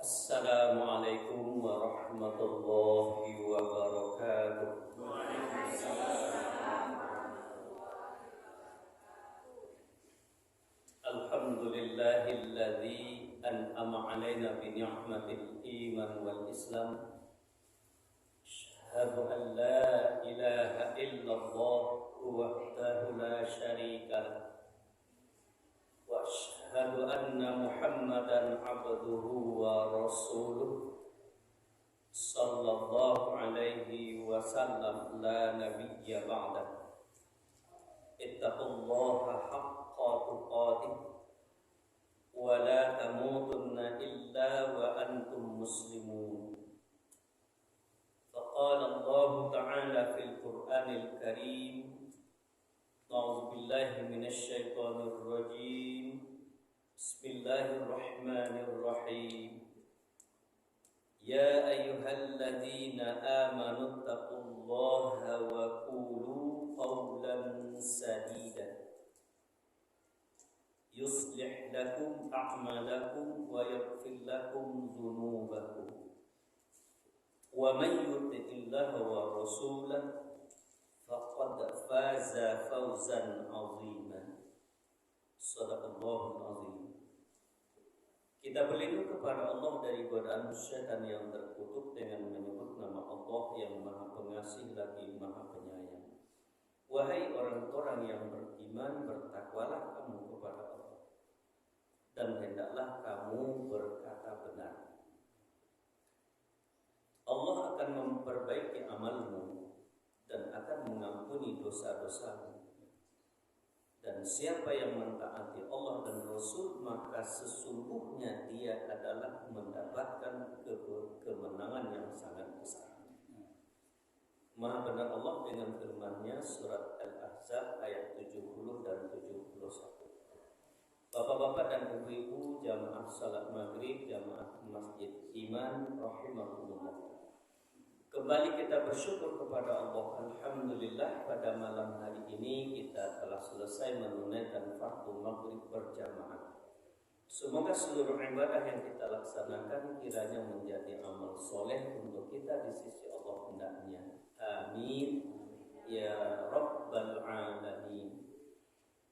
Assalamualaikum warahmatullahi wabarakatuh. Alhamdulillahilladzi an'ama 'alaina bi ni'matil iman wal islam. Asyhadu an la ilaha illallah wahdahu la syarika lah. Wa asyhadu anna Muhammadan 'abduhu wa rasuluh. Sallallahu alaihi wasallam la nabiyya ba'dah. Ittaqullaha haqqa tuqatih wa la tamutunna illa wa antum muslimun. Faqala Allah ta'ala fil Qur'anil Karim, a'udzu billahi minasy syaithanir rajim. Bismillahirrahmanirrahim. Ya ayyuhalladzina amanu taqullaha wa qulu qawlan sadida yuslih lakum a'malakum wa yaghfir lakum dhunubakum wa man yuti'illaha wa rasulahu faqad faza fawzan 'azima. Shadaqallahul 'azim. Kita berlindung kepada Allah dari godaan syaitan yang terkutuk dengan menyebut nama Allah yang Maha Pengasih lagi Maha Penyayang. Wahai orang-orang yang beriman, bertakwalah kamu kepada Allah, dan hendaklah kamu berkata benar. Allah akan memperbaiki amalmu dan akan mengampuni dosa-dosamu. Dan siapa yang mentaati Allah dan Rasul, maka sesungguhnya dia adalah mendapatkan kemenangan yang sangat besar. Maha benar Allah dengan firman-Nya surat Al-Ahzab ayat 70 dan 71. Bapak-bapak dan ibu-ibu jamaah salat maghrib, jamaah Masjid Iman rahimahumullah. Kembali kita bersyukur kepada Allah. Alhamdulillah, pada malam hari ini kita telah selesai menunaikan fardu maghrib berjamaah. Semoga seluruh ibadah yang kita laksanakan kiranya menjadi amal soleh untuk kita di sisi Allah hendaknya. Amin ya rabbal alamin.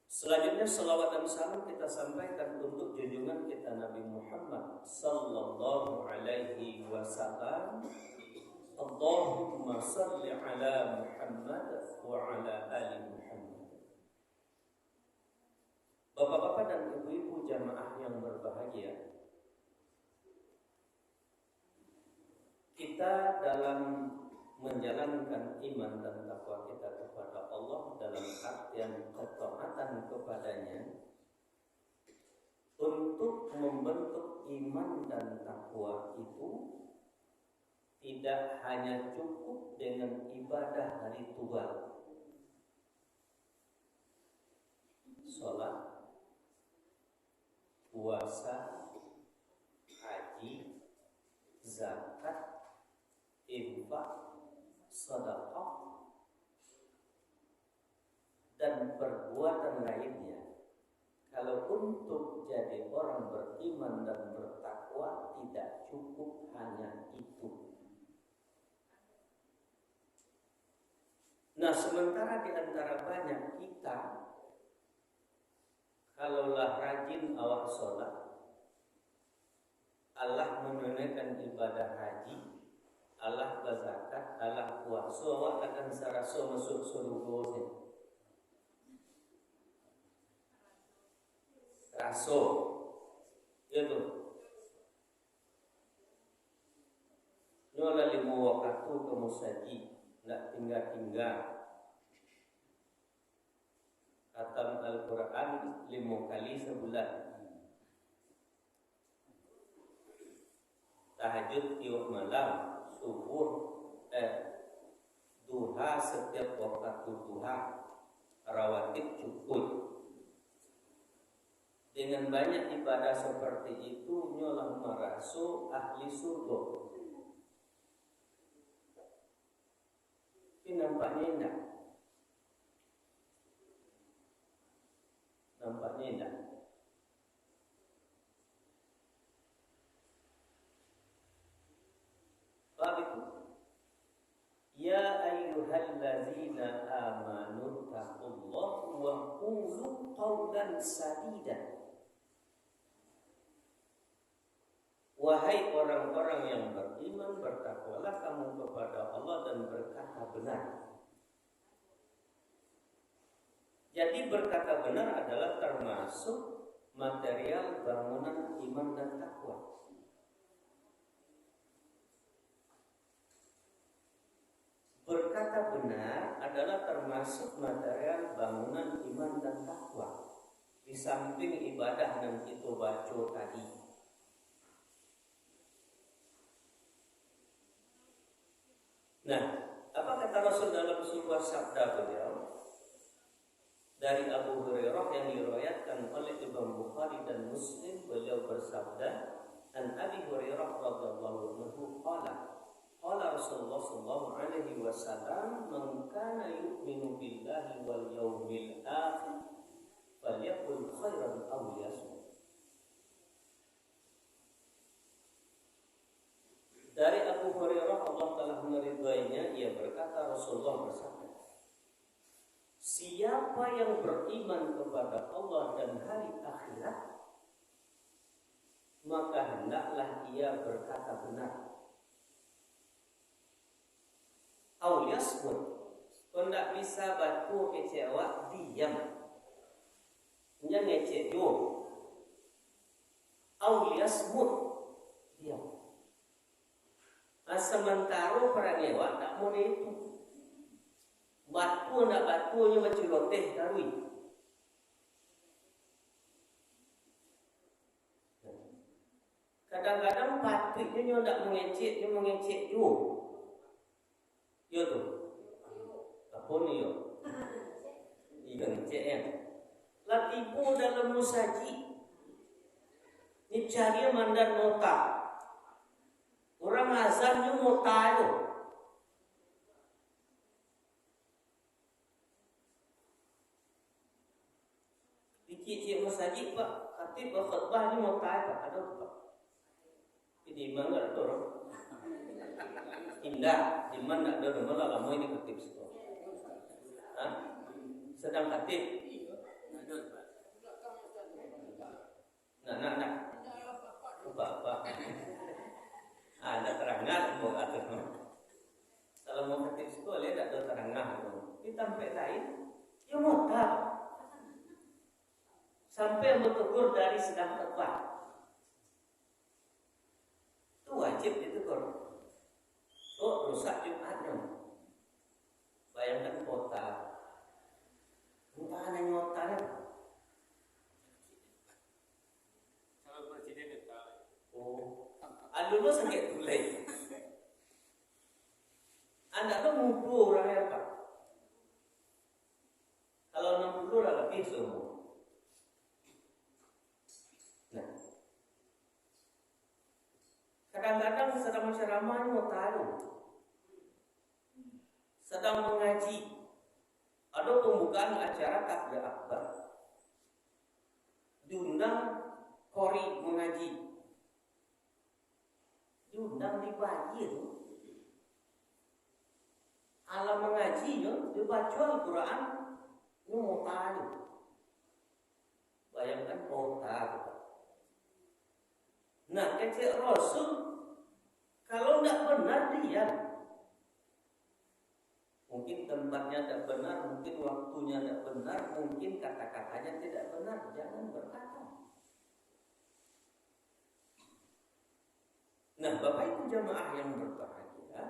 Selanjutnya salawat dan salam kita sampaikan untuk junjungan kita Nabi Muhammad sallallahu alaihi wasallam. Allahumma salli ala Muhammad wa ala ali Muhammad. Bapak-bapak dan ibu-ibu jamaah yang berbahagia, kita dalam menjalankan iman dan takwa kita kepada Allah dalam artian ketaatan kepadanya, untuk membentuk iman dan takwa itu tidak hanya cukup dengan ibadah ritual, sholat, puasa, haji, zakat, infak, sedekah, dan perbuatan lainnya. Kalau untuk jadi orang beriman dan bertakwa tidak cukup hanya itu. Nah, sementara di antara banyak kita, kalaulah rajin awak sholat, Allah menunaikan ibadah haji, Allah berzakat, Allah puasa, awak akan sarasa masuk surga. Raso, itu. Nyola lima waktu ke musaji, nggak tinggal-tinggal. Khatam Al-Quran 5 kali sebulan. Tahajud tiap malam, subuh, duha setiap waktu duha, rawatib cukup. Dengan banyak ibadah seperti itu, nyolah marasu ahli surga. Ini nampaknya indah. qulu qawlan sadida. Wahai orang-orang yang beriman, bertakwalah kamu kepada Allah dan berkata benar. Jadi berkata benar adalah termasuk material bangunan iman dan takwa. Berkata benar adalah termasuk material bangunan iman dan takwa. Di samping ibadah dan itu baca tadi. Nah, apa kata Rasul dalam sebuah sabda beliau dari Abu Hurairah yang diriwayatkan oleh Imam Bukhari dan Muslim, beliau bersabda, "An Abi Hurairah radhiyallahu anhu qala Rasulullah sallallahu alaihi wasallam, man kana yu'minu billahi wal yawmil akhir falyaqul khairan aw liyasmut." Dari Abu Hurairah, Allah telah meridhoinya, ia berkata, Rasulullah bersabda, siapa yang beriman kepada Allah dan hari akhirat, maka hendaklah ia berkata benar. Aw yasmut, hendak bisa batu kecewa, diam. Jangan ngecek yo. Aw yasmut, diam. Sementara para nyewa tak mau itu. Batu nak batunya macam loteh tarui. Kadang-kadang patriknya nyo tak mengecek yo. Yo tu. Apa ni yo? Iya ngecek ya. Lah tipu dalam musaji. Ni cari mandan nota. Orang azan ni nota tu. Cik-cik masjid pak, khatib khutbah ni mau tanya ada pak. Ini mana ada orang? Indah, di mana ada orang malah lama ini khatib semua. Sedang khatib. Nak. Apa? Ada terangan mau atur. Kalau mau khatib sekolah ada terangan. Di tempat lain, ya mau tahu. Sampai bertegur dari sedang tepat. Itu wajib ditegur. Oh, rusak Jumatnya. Bayangkan kota. Entah ada nyotanya. Kalau presiden itu tahu. Oh, dulu sakit tulai. Anda tuh ngumpul orang apa? Kalau 60 dah lebih semua. Kadang-kadang sedang ceramah mau taruh, sedang mengaji, ada pembukaan acara takbir akbar, diundang kori mengaji, diundang dibaca tu, alam mengaji tu, dibaca Al-Quran, ni mau taruh, bayangkan kota. Nah, kecil Rasul kalau tidak benar diam. Mungkin tempatnya tidak benar, mungkin waktunya tidak benar, mungkin kata-katanya tidak benar, jangan berkata. Nah, Bapak Ibu jamaah yang berbahagia,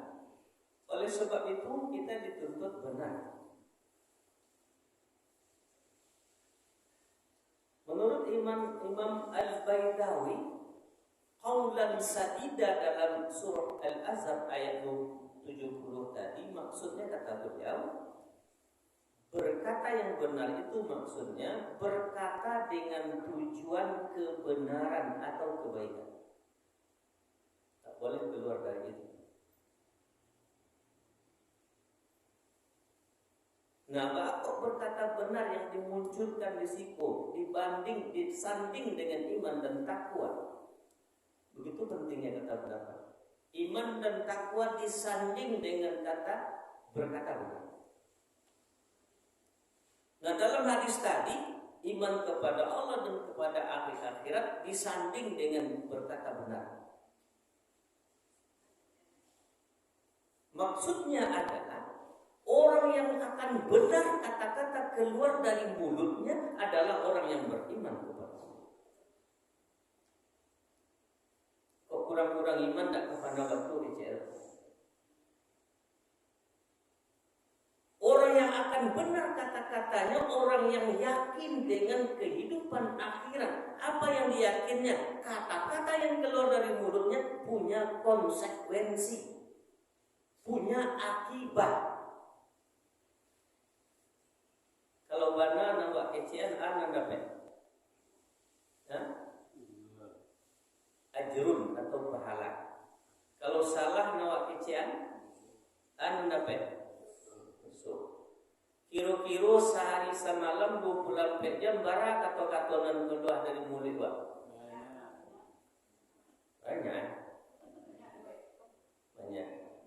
oleh sebab itu kita dituntut benar. Menurut Imam Al-Baidawi, qawlan sadida dalam surah Al-Ahzab ayat 70 tadi, maksudnya kata beliau, berkata yang benar itu maksudnya berkata dengan tujuan kebenaran atau kebaikan. Tak boleh keluar dari itu. Nah, kok berkata benar yang dimunculkan risiko disanding dengan iman dan takwa. Begitu pentingnya kata pendapat. Iman dan takwa disanding dengan kata berkata benar. Nah, dalam hadis tadi, iman kepada Allah dan kepada akhir akhirat disanding dengan berkata benar. Maksudnya adalah orang yang akan benar kata-kata keluar dari mulutnya adalah orang yang beriman kepada Allah. Kok kurang-kurang iman tak kepada waktu ICL? Orang yang akan benar kata-katanya orang yang yakin dengan kehidupan akhirat. Apa yang diyakinnya? Kata-kata yang keluar dari mulutnya punya konsekuensi, punya akibat. Kalau bana nambah kecian anak dapat ajrun atau pahala. Kalau salah nawak kecian anak dapat. Kiro-kiro sehari semalam 24 jam barak atau katonan keluar dari mulut Pak? Banyak.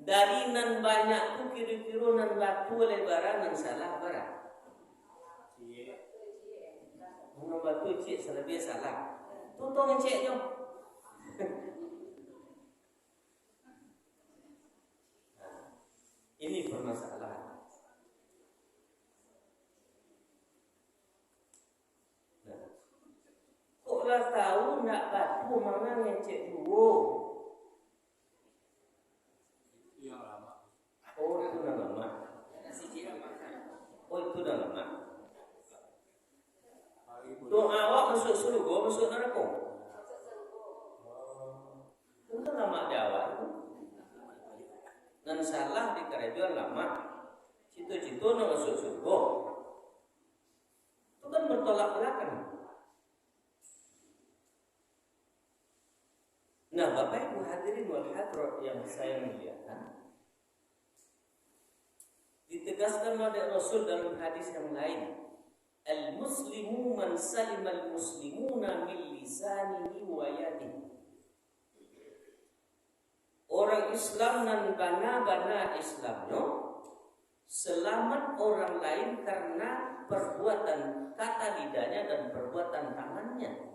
Dari nan banyak tu kiro-kiro nan batu lebaran nan salah barak. Nan batu cik selebih salah. Tutong cik jom. Ini permasalahan. Lah tahu nak batu mana ngecek dulu. Yang lama. Oh itu dah lama. Oh itu dah lama. Tu awak masuk surga, masuk neraka. Itu kan lama di awal itu. Dan salah di kerajaan lama. Cita-cita nak masuk surga. Itu kan bertolak belakang. Nah, Bapak Ibu hadirin wal hadirat yang saya muliakan, ditegaskan oleh Rasul dalam hadis yang lain, al-muslimu man salima al-muslimuna min lisanihi wa yadihi. Orang Islam nan bana-bana Islamnya selamat orang lain karena perbuatan kata lidahnya dan perbuatan tangannya.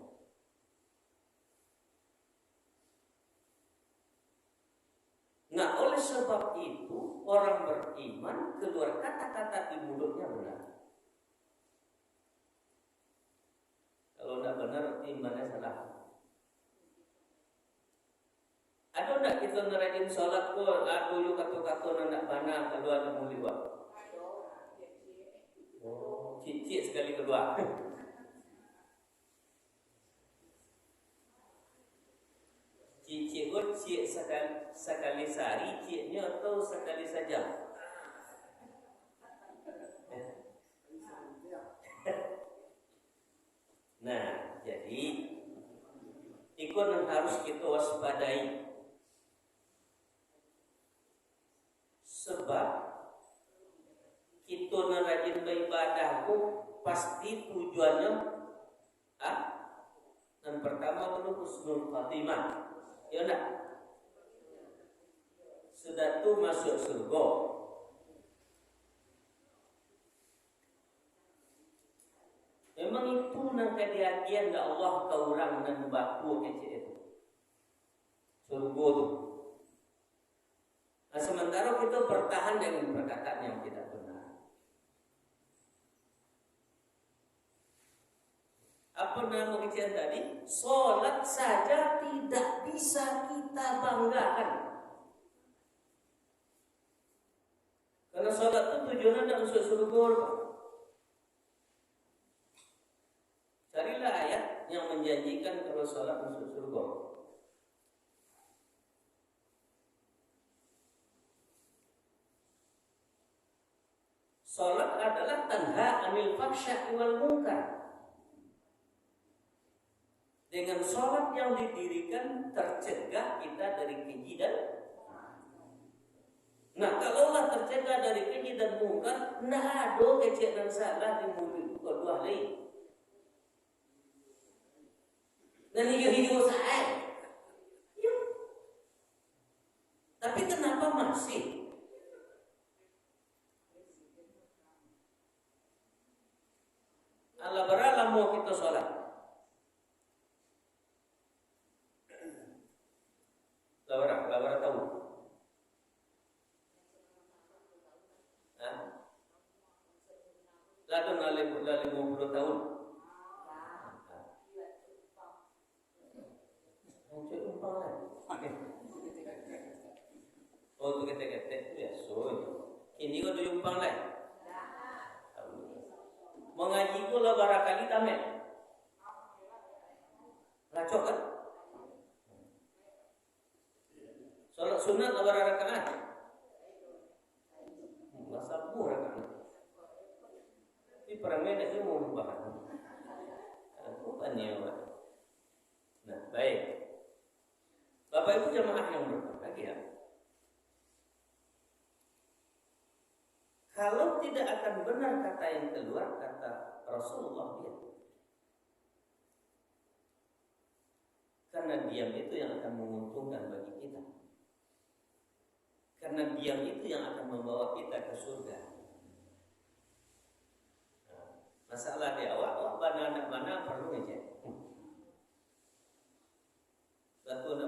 Nah, oleh sebab itu orang beriman keluar kata-kata di mulutnya benar. Kalau tidak benar, imannya salah. Ada tidak kita ngerajin sholat kok? Ada yuk kata-kata nak benar keluar di mulut. Oh, cicik sekali keluar. Cik kot cik sekali sehari, ciknya atau sekali saja. Nah, jadi ikut yang harus kita waspadai. Sebab kita rajin beribadah pasti tujuannya dan pertama itu husnul khatimah. Ya enggak? Sudah tu masuk surga. Memang itu nang kehadiran da Allah ke orang dan baku kecil itu. Surga tu. Nah, sementara kita bertahan dengan perkataan yang tidak benar. Apa nama kecil tadi? Solat saja tidak bisa kita banggakan. Karena solat itu tujuannya tidak masuk surga. Carilah ayat yang menjanjikan kalau solat masuk surga. Solat adalah tanha anil fahsya'i wal munkar. Dengan sholat yang didirikan tercegah kita dari keji dan nah, kalaulah tercegah dari keji dan munkar, nah ada kecil dan salah di mulut kedua lain. Dan hidup saya. Tapi kenapa masih? Lalu nalih 50 tahun. Hancur umpang lah. Oh tu ketek-ketek tu ya so. Ini kau tu umpang lah. Mengaji ku lah barakali tamat. Racok kan? Solat sunat lah rakaat. Masa buah rakaat. Tapi perangai nak dia mau ubah. Bukan dia buat. Nah, baik. Bapak Ibu jemaah yang berbahagia. Kalau tidak akan benar kata yang keluar, kata Rasulullah dia. Karena diam itu yang akan menguntungkan bagi kita. Karena diam itu yang akan membawa kita ke surga. Nah, masalah di awak anak mana perlu ngecek.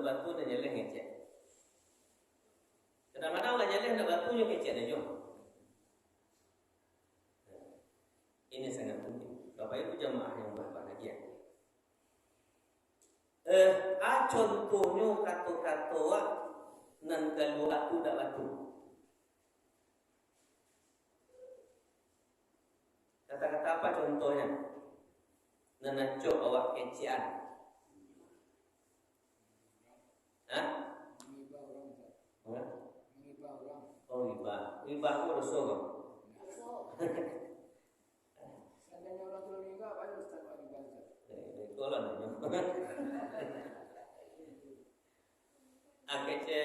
Batu dan jalan ngecek. Kadang-kadang orang jalan nak batunya ngecek dah jom. Ini sangat penting. Bapak Ibu jemaah yang berbahagia. Contohnya kata-kata nan kalau batu dak batu. Kata-kata apa contohnya? Nan acok awak kecian. Hah? Oh riba. Riba itu dosa kok. Seandainya orang tua meninggal, apa yang Ustaz buat riba? Kolan. Akece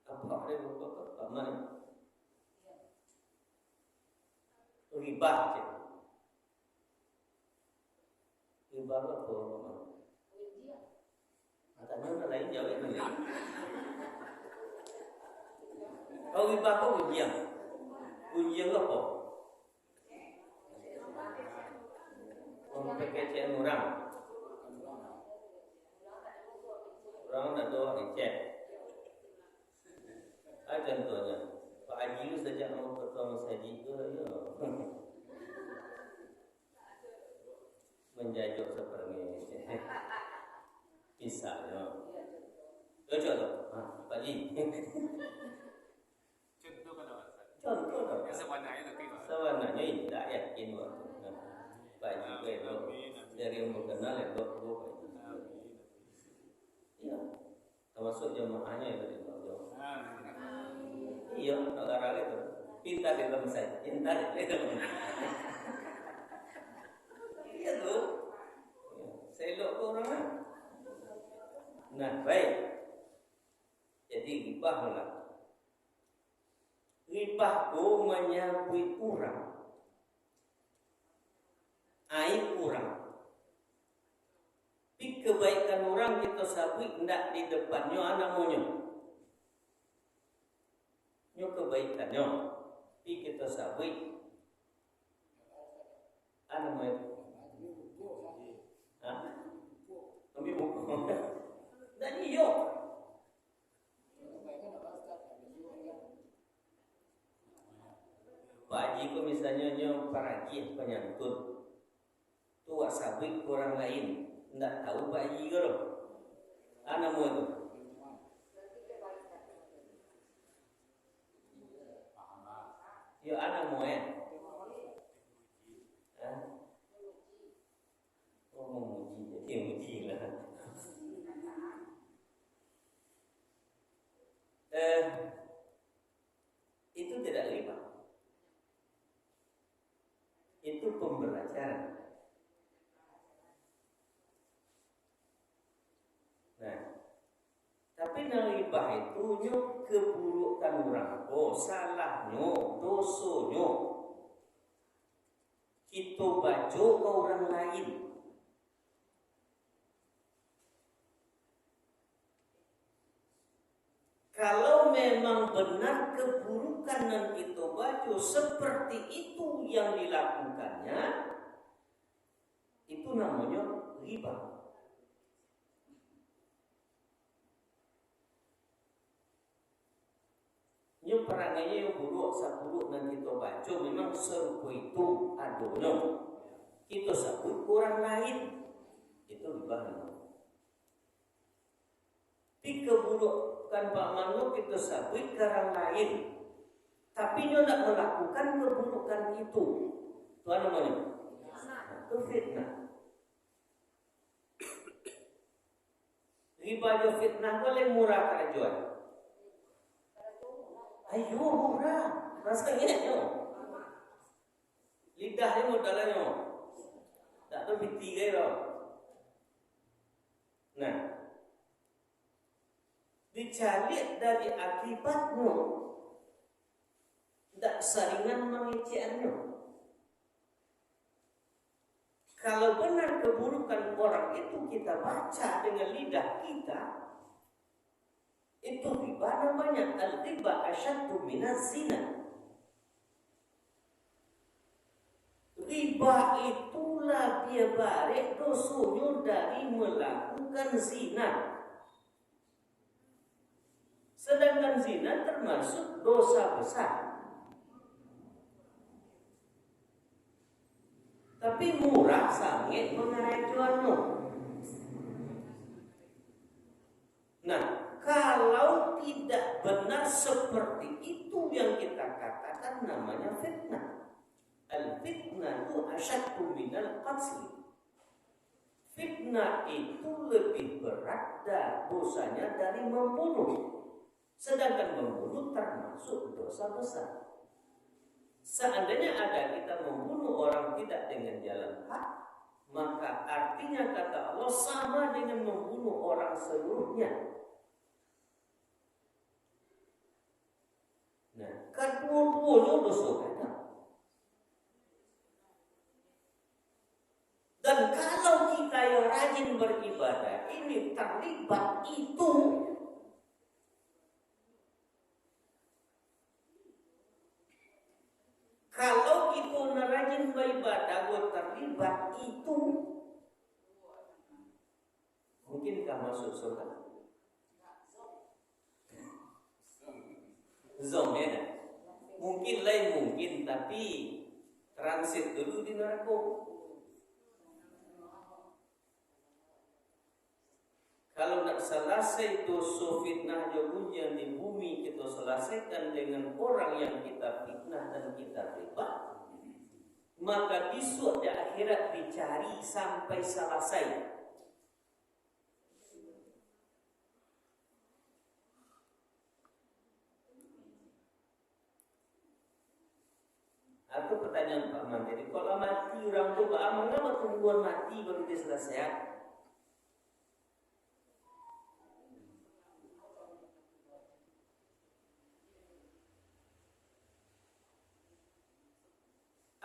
apa dia buat apa mana? Riba je. Riba apa? Tanya lain jawab ni. Kau riba kau ujian. Ujian apa? Kekecewaan orang. Orang nak doa kecek. Contohnya, Pak Haji itu sejak mau ketua masjid itu menjajuk seperti misalnya. Contoh, Pak Haji. Contoh kan awak. Contoh dah. Sebenarnya nanti. Sebenarnya tidak yakin waktu. Pak Haji itu dari umur kenal yang dok. Iya, termasuk jemaahnya yang dari bawah. Iya, negara itu pintar di dalam saya, pintar di dalam. Iya tu, saya elok ke orang. Nah baik, jadi ribah lah. Ribah tu menyabui orang, aib orang. Tapi kebaikan orang kita sabui tidak di depannya anaknya. Nyo kebaikannya, tapi kita sabui anaknya. Kami buku. Dan iyo. Pak Haji ko misalnya nyo paragi penyantun. Tua sabui orang lain. Tidak tahu Pak Haji ke loh. Anakmu itu. Ya anakmu ya. Oh memuji, jadi memuji lah. Itu tidak riba. Itu pembelajaran. Tapi naribah itu nyo keburukan orang. Oh salahnya, dosanya. Kita baca ke orang lain. Kalau memang benar keburukan yang kita baca seperti itu yang dilakukannya, itu namanya riba. Nyo perangainya yang buruk saburu dan kita baca memang serupa itu adono. Kita sebut orang lain itu riba. Di keburukan Pak Manu kita sebut ke orang lain, tapi dia tidak melakukan keburukan itu. Itu apa namanya? Itu fitnah. Riba jo fitnah boleh murah kerajuan. Ayo murah, rasanya yo. Lidahnya modalnya, tak ada binti lo. Nah, dicari dari akibatnya, tak saringan mengeceannya. Kalau benar keburukan orang itu kita baca dengan lidah kita, itu riba namanya al-riba asyaddu minaz zina. Riba itulah dia barek dosunya dari melakukan zina. Sedangkan zina termasuk dosa besar. Tapi murah sangat mengarajuanmu. Nah, kalau tidak benar seperti itu yang kita katakan namanya fitnah. Al-fitnah itu asyaddu minal qatl. Fitnah itu lebih berat dosanya dari membunuh. Sedangkan membunuh termasuk dosa besar. Seandainya ada kita membunuh orang tidak dengan jalan hak, maka artinya kata Allah sama dengan membunuh orang seluruhnya. Nah, kedua-duanya dosa besar. Dan kalau kita yang rajin beribadah ini terlibat itu, kalau kita rajin beribadah terlibat itu, mungkinkah masuk surga? Zom ya, mungkin lain mungkin, tapi transit dulu di neraka. Kalau nak selesai dosa fitnah jauhnya di bumi, kita selesaikan dengan orang yang kita fitnah dan kita riba, maka besok di akhirat dicari sampai selesai. Atau pertanyaan Pak Mandiri, kalau mati orang tua, mengapa tungguan mati baru dia selesai?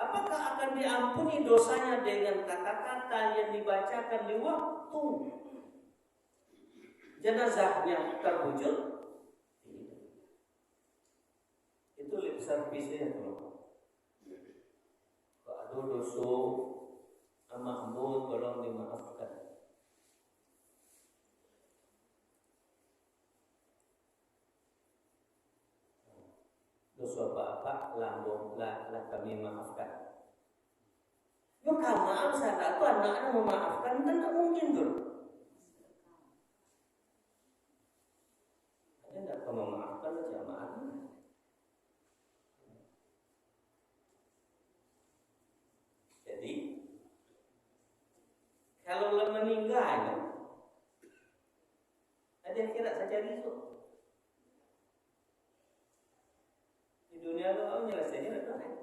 Apakah akan diampuni dosanya dengan kata-kata yang dibacakan di waktu jenazahnya terwujud? Itu lip service-nya teman-teman. Kalau ada dosa amakmu tolong dimaafkan. Dosa bapak lambunglah kami maafkan. Yo kalau maaf saya tuh anak-anak memaafkan kan tak mungkin tuh. Ada tidak kamu memaafkan aja maafkan. Jadi kalau meninggal, ada yang kira saja itu. Di dunia lo kamu nyelesainya betul kan?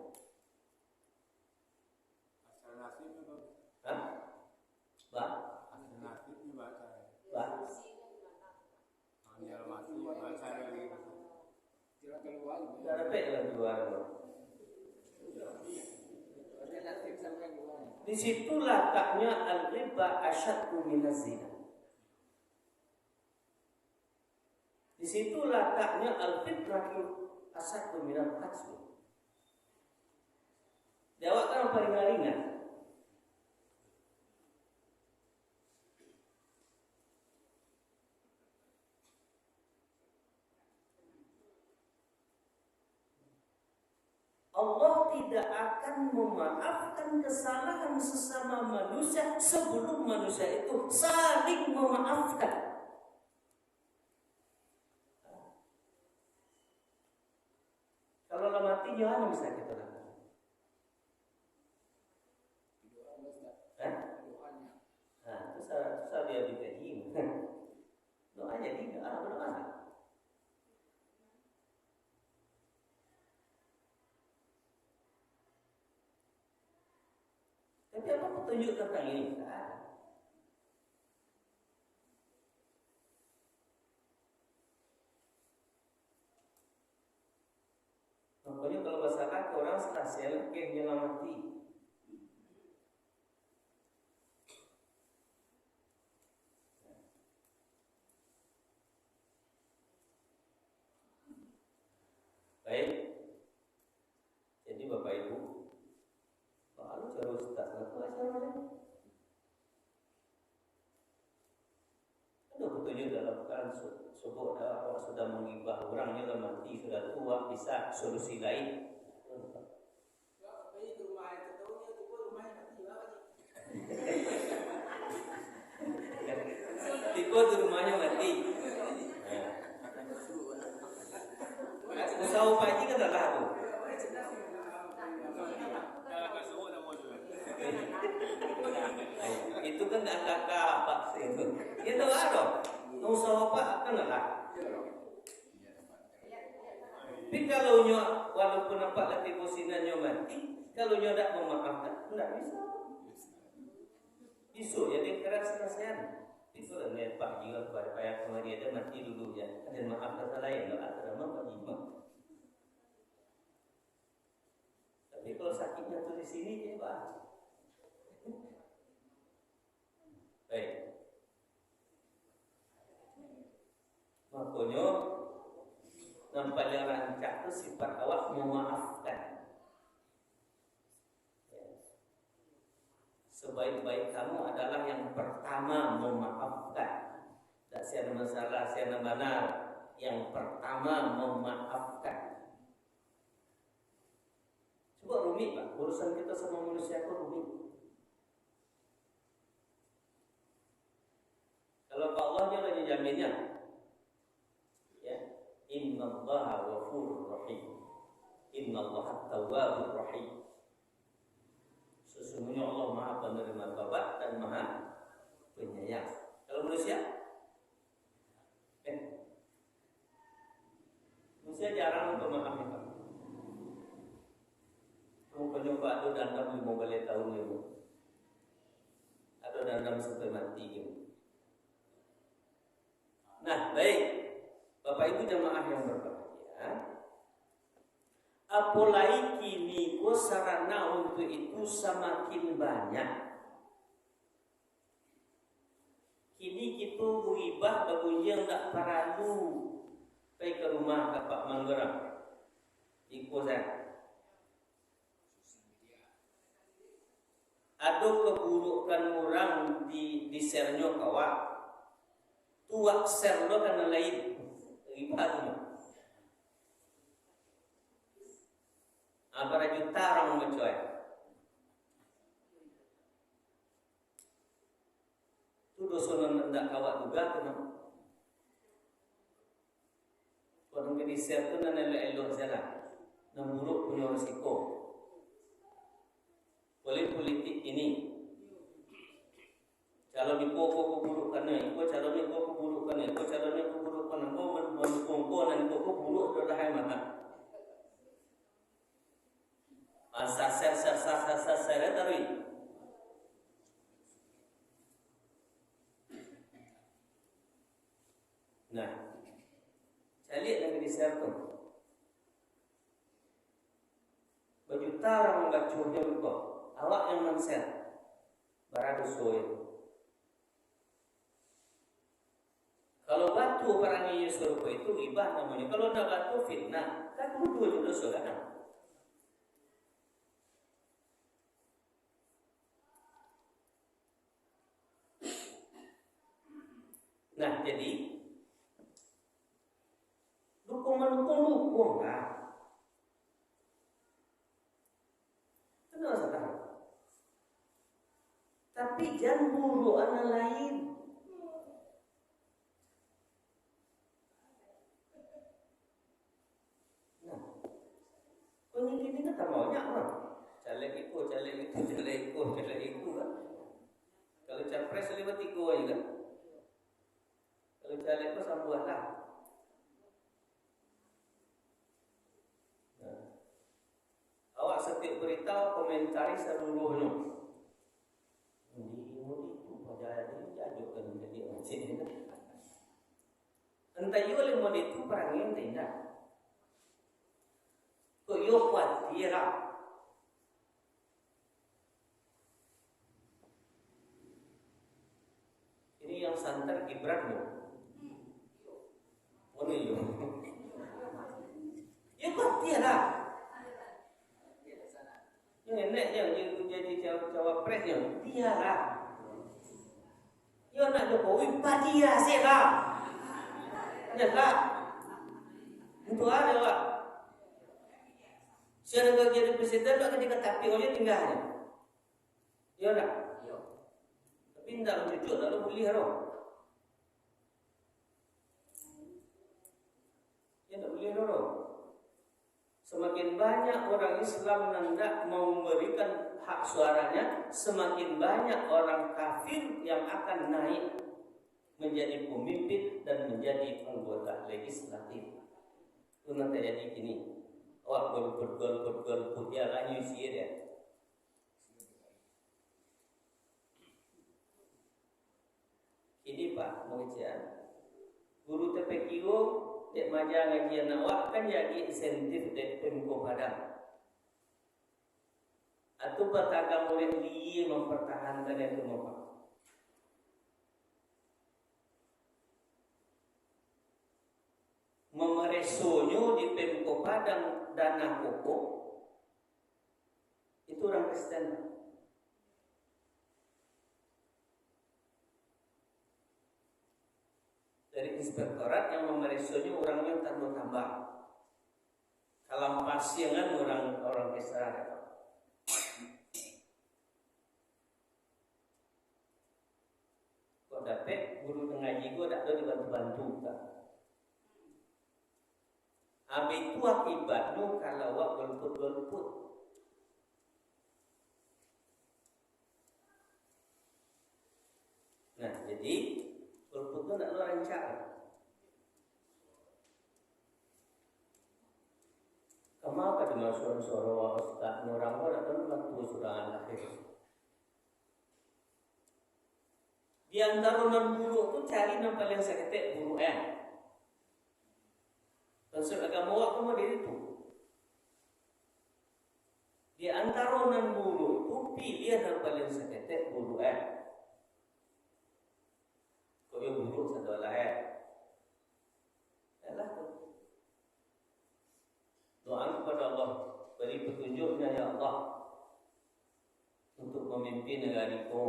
Asal nasibnya bang. Hah? Bang? Asal nasibnya baca. Bang? Anjal mati baca lagi. Tidak keluar. Tidak repek dalam luar lo. Di situ letaknya al-riba asyaddu minaz zina. Di situ letaknya al-fitratu asyaddu minal qatl. Jawab kan paling ringan. Allah tidak akan memaafkan kesalahan sesama manusia sebelum manusia itu saling memaafkan. Kalau lah mati gimana bisa kita lakukan? Itu susah dia dikaji. Doanya tidak ada doa. Tapi apa petunjuk tentang ini? Tidak ada. Makanya kalau masalah orang stasiun kayaknya mati. Baik. Jadi Bapak Ibu, lalu harus tak satu acaranya. Ada petunjuk dalam Quran subuh awak sudah mengibah orangnya mati sudah tua bisa solusi lain. Tiba di rumahnya mati. Usaha pagi kan dah tu. Itu kan kakak apa itu? Itu ada. Usaha apa kan lah. Tapi kalau nyo walaupun nampak latih posinya mati, kalau nyo tak memaafkan, tidak bisa. Isu ya dia keras-kerasan. Itu adalah Pak juga kepada payah kemarin ada mati dulu ya. Ada maaf kata lain, kalau ada Pak Jima. Tapi kalau sakitnya tuh di sini ya Pak. Baik. Makanya nampaknya rancak itu sifat awak memaafkan. Sebaik-baik kamu adalah yang pertama memaafkan. Tak ada masalah, ada benar. Yang pertama memaafkan. Coba rumit Pak, urusan kita sama manusia itu rumit. Kalau Allah dia lagi jaminnya, ya, Innallaha ghafurur rahim. Innallaha tawwabur rahim. Sesungguhnya Allah Maha Penerima Taubat dan Maha Penyayang. Kalau manusia, manusia jarang untuk memaafkan. Kamu penyuka atau dandam 5 tahun ini, atau dandam sampai mati ini. Nah, baik, Bapak Ibu jemaah yang berbahagia. Apalagi kini sarana untuk itu semakin banyak. Kini kita beribah bagunya tak perlu pergi ke rumah Pak Manggarang. Iko saya. Ada keburukan orang di share-nya kawak. Tuak share lo kan lain. Ribah tu. Berapa juta orang mencoy. Tu dosa nak kawak juga tu. Kalau kita share tu nak elok salah. Namburuk punya risiko. Politik ini calon ibu keburukan ni, ibu calon ibu keburukan ni, ibu calon ibu keburukan ni, ibu mendukung dan ibu keburuk dah hai mana? Sasar tadi. Nah, saya lihat yang di share tu. Berjuta orang membaca juga. Awak yang men-share baradoso itu. Kalau batu orang yang serupa itu ribah namanya. Kalau nak batu fitnah, kan dua itu dosa kan? Nah, jadi dukung lah. Tapi jangan buru anak lain. Nah, kau ini kan maunya orang. Caleg itu kan. Kalau capres lewat tiga aja kan. Kalau caleg itu sambuan lah. Nah, awak setiap berita komentari seluruhnya. Ini itu pada ini jajukan jadi macam ni. Entah you oleh mod itu perangin tidak. Kau you kuat dia lah. Ini yang santer Gibran lo. Mana you? You kuat dia lah. Yang enak yang jadi cawapres yang dia lah. You nak Jokowi padi lah saya lah. Jangan. Untuk ada lah. Siapa jadi presiden tak ketika tapi oleh tinggalnya. Ya tak? Tapi tidak lucu, lalu boleh harap. Ya tak boleh harap. Semakin banyak orang Islam yang tidak mau memberikan hak suaranya, semakin banyak orang kafir yang akan naik menjadi pemimpin dan menjadi anggota legislatif. Itu nanti jadi gini. Awak golput ya kan you see dia. Ini Pak mengajar. Guru TPQ dek maja ngajian awak kan jadi insentif dek Pemko Padang. Atau petagam oleh dia mempertahankan itu Pak. Memeresonyo di Pemko Padang dana pokok itu orang Kristen. Dari inspektorat yang memeresonyo orangnya tambah. Kalau pasiengan orang Kristen. Kok dapat guru ngaji gua tak ada dibantu-bantu tak. Habis itu akibatnya kalau awak golput. Nah, jadi golput itu tak ada cara. Kamu apa dengar suara Ustaz orang tak tahu waktu sudah akhir. Di antara non buruk tu cari yang paling sakit buruk Konsep agama awak kamu dari itu. Di antara nan buruk tu pilih yang paling sakit buruk Kau yang buruk satu lah Yalah tu. Doa kepada Allah, beri petunjuknya ya Allah untuk memimpin negara ko.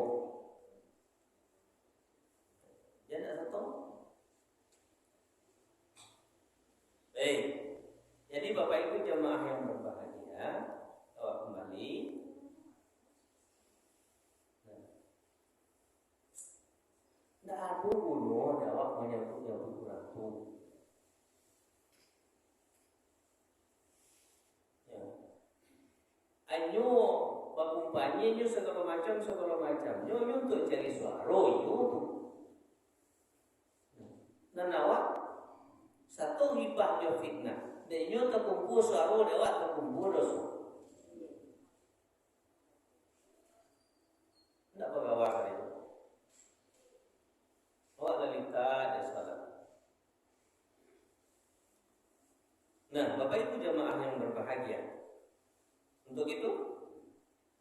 Jangan satu. Baik. Jadi Bapak Ibu jemaah yang berbahagia, awak kembali. Tidak ada bunuh awak menyebut yang ratu. Ya. Anyo bakumpanya nyo segala macam. Nyo untuk cari suara yo. Dan awak satu hibah dia fitnah. Dan nyo terkumpul suara lewat terkumpul dosa. Tidak bergawar itu. Awak lalita dan salat. Nah, Bapak Ibu jemaah yang berbahagia. Untuk itu,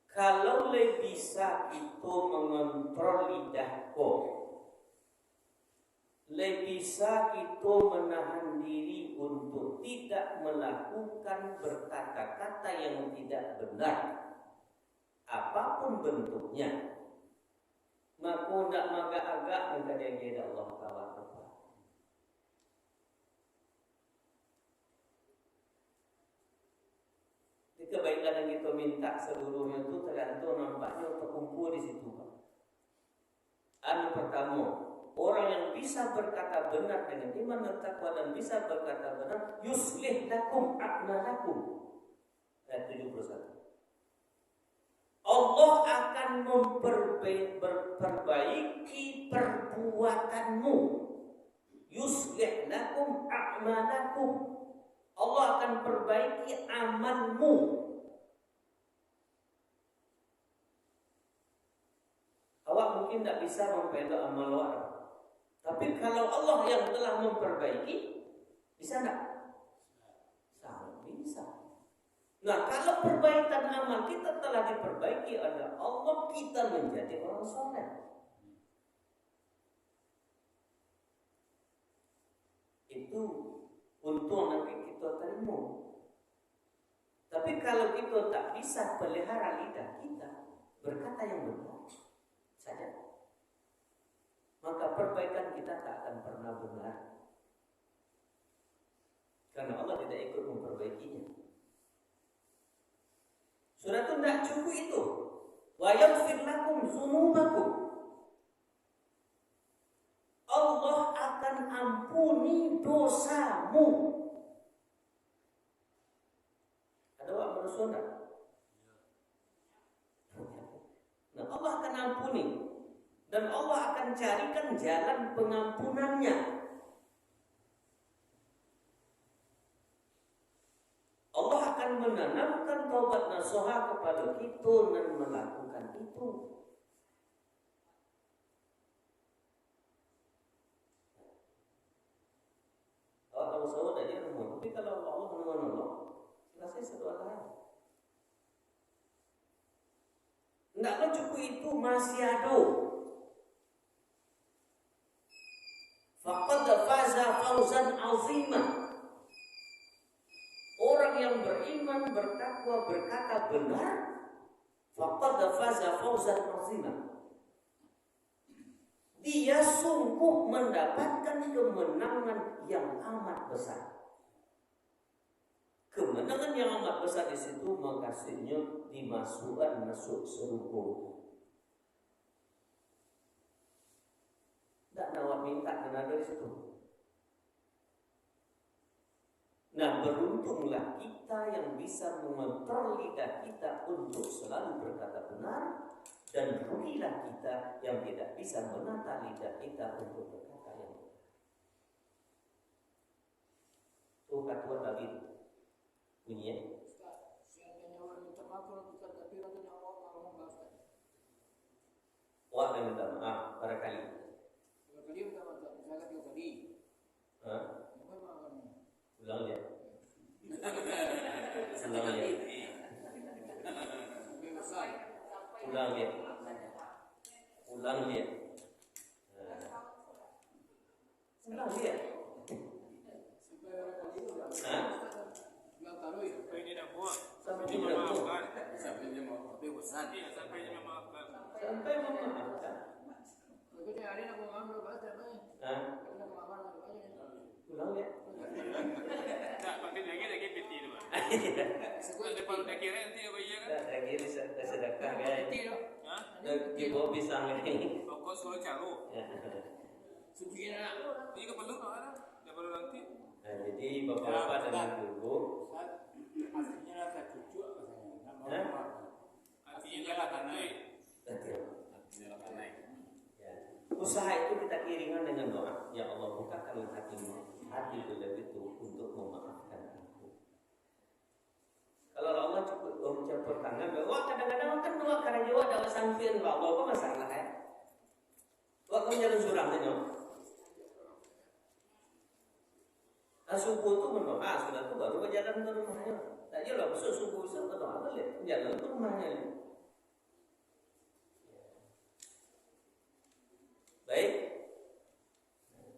kalau bisa itu mengontrol lidahku, bisa itu menahan diri untuk tidak melakukan berkata-kata yang tidak benar, apapun bentuknya, maka tidak agak-agak menjadi Allah Taala. Kebaikan yang kita minta seluruhnya itu tergantung nampaknya terkumpul di situ. Anu pertama, orang yang bisa berkata benar dengan iman dan takwa dan bisa berkata benar, yuslih lakum a'malakum. Ayat 71. Allah akan memperbaiki perbuatanmu. Yuslih lakum a'malakum. Allah akan perbaiki amalmu. Awak mungkin tidak bisa mempelajari amal awak, tapi kalau Allah yang telah memperbaiki, bisa tidak? Sangat bisa. Nah, kalau perbaikan amal kita telah diperbaiki oleh Allah, kita menjadi orang soleh. Itu untung nanti kita terima. Tapi kalau kita tak bisa pelihara lidah kita berkata yang benar saja, maka perbaikan kita tak akan pernah benar, karena Allah tidak ikut memperbaikinya. Sudah itu tidak cukup itu. Wa yaghfir lakum dzunubakum. Allah akan ampuni dosamu. Ada orang bersuara. Nah, Allah akan ampuni dan Allah akan carikan jalan pengampunannya. Allah akan menanamkan taubat nasuha kepada kita dan melakukan itu. Kalau tahu saja rumah, tapi kalau Allah menolong, selesai satu lain. Tidak cukup itu masih ada. Faqad faza fawzan azimah. Orang yang beriman, bertakwa, berkata benar, faqad faza fawzan azimah. Dia sungguh mendapatkan kemenangan yang amat besar. Kemenangan yang amat besar di situ makasihnya dimasukkan masuk surga. Tak nawak minta kena dari situ. Nah, beruntunglah kita yang bisa mengontrol lidah kita untuk selalu berkata benar, dan rugilah kita yang tidak bisa menata lidah kita untuk berkata yang benar. Itu kata Nabi bunyinya. Wah, dan minta maaf barangkali. Ulang ya. Ulang ya. Ulang ya. Ulang ya. Ulang ya. Sampai dia dah buat. Sampai Dia dia dah buat. memaafkan. Sampai dia mau bebasan. Iya, sampai dia memaafkan. Sampai memaafkan. Begitu hari nak mengambil bahasa apa? Nak mengambil apa? Ulang ya. Tak, pakai lagi peti tu. Sebut Depan dah kira nanti apa iya kan? Lagi sedekah kan. Ha? Di bawah pisang ini. Pokok suruh caro. Suci nak. Ini ke perlu tak ada? Dah perlu nanti. Nah, jadi bapak-bapak dan ibu, Artinya rasa cucu apa saya? Artinya rasa naik. ya. Usaha itu kita kiringan dengan doa. Ya Allah, bukakan hatimu, hati beliau itu untuk memaafkan aku. Kalau Allah cukup campur tangan, wah kadang-kadang kan doa karena jiwa ada sangfian Allah, apa masalah ya? Wah kamu jalan surang aja. Subuh itu berdoa, sudah itu baru berjalan ke rumahnya. Tak jelas besok subuh itu berdoa balik, jalan ke rumahnya. Baik.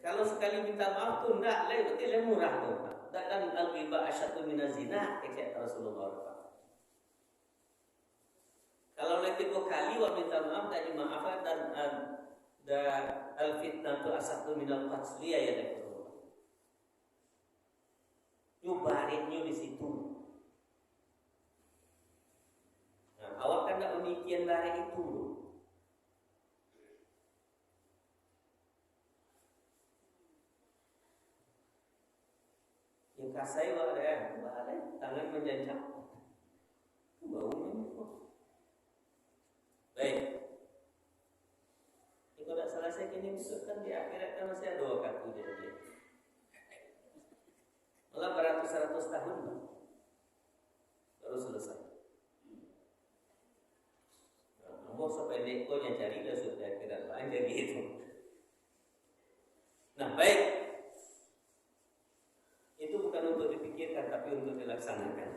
Kalau sekali minta maaf tu enggak, berarti lebih murah tu. Tak kan al-ghibah asyaddu minaz zina, kata Rasulullah. Kalau lagi 3 kali wa minta maaf tak dimaafkan dan al-fitnah tu asyaddu minal qatl ya dah. Nyobarinnya di situ. Nah, awak kan tak demikian lari itu. kasai ada tangan menjancap bau baik. Ini kalau tidak salah saya kini kan di akhirat kan masih ada waktu dia malah beratus-ratus tahun baru selesai. Mau sampai dekonya cari dah sudah akhirat panjang gitu. Nah baik, itu bukan untuk dipikirkan tapi untuk dilaksanakan.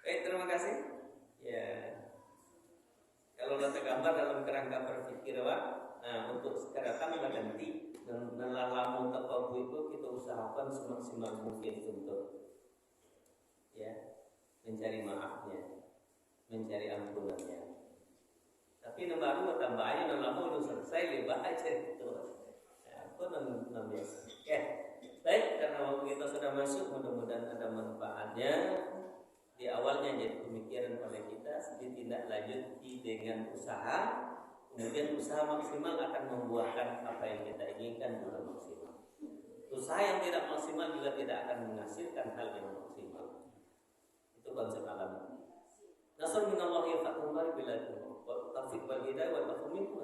Baik, terima kasih. Ya, kalau kita gambar dalam kerangka berpikir, Pak. Nah, untuk sekarang ganti dan lamun tertentu itu kita usahakan semaksimal mungkin untuk ya mencari maafnya, mencari ampunannya. Tapi baru tambahnya dan lama udah selesai lebih aja itu. Apa namanya? Ya, baik karena waktu kita sudah masuk, mudah-mudahan ada manfaatnya. Di awalnya jadi pemikiran pada kita, ditindaklanjuti dengan usaha, kemudian usaha maksimal akan membuahkan apa yang kita inginkan dengan maksimal. Usaha yang tidak maksimal juga tidak akan menghasilkan hal yang maksimal. Itu konsep alam. Nasr min Allah ya fathun qarib bila taufiq wal hidayah wa taufiq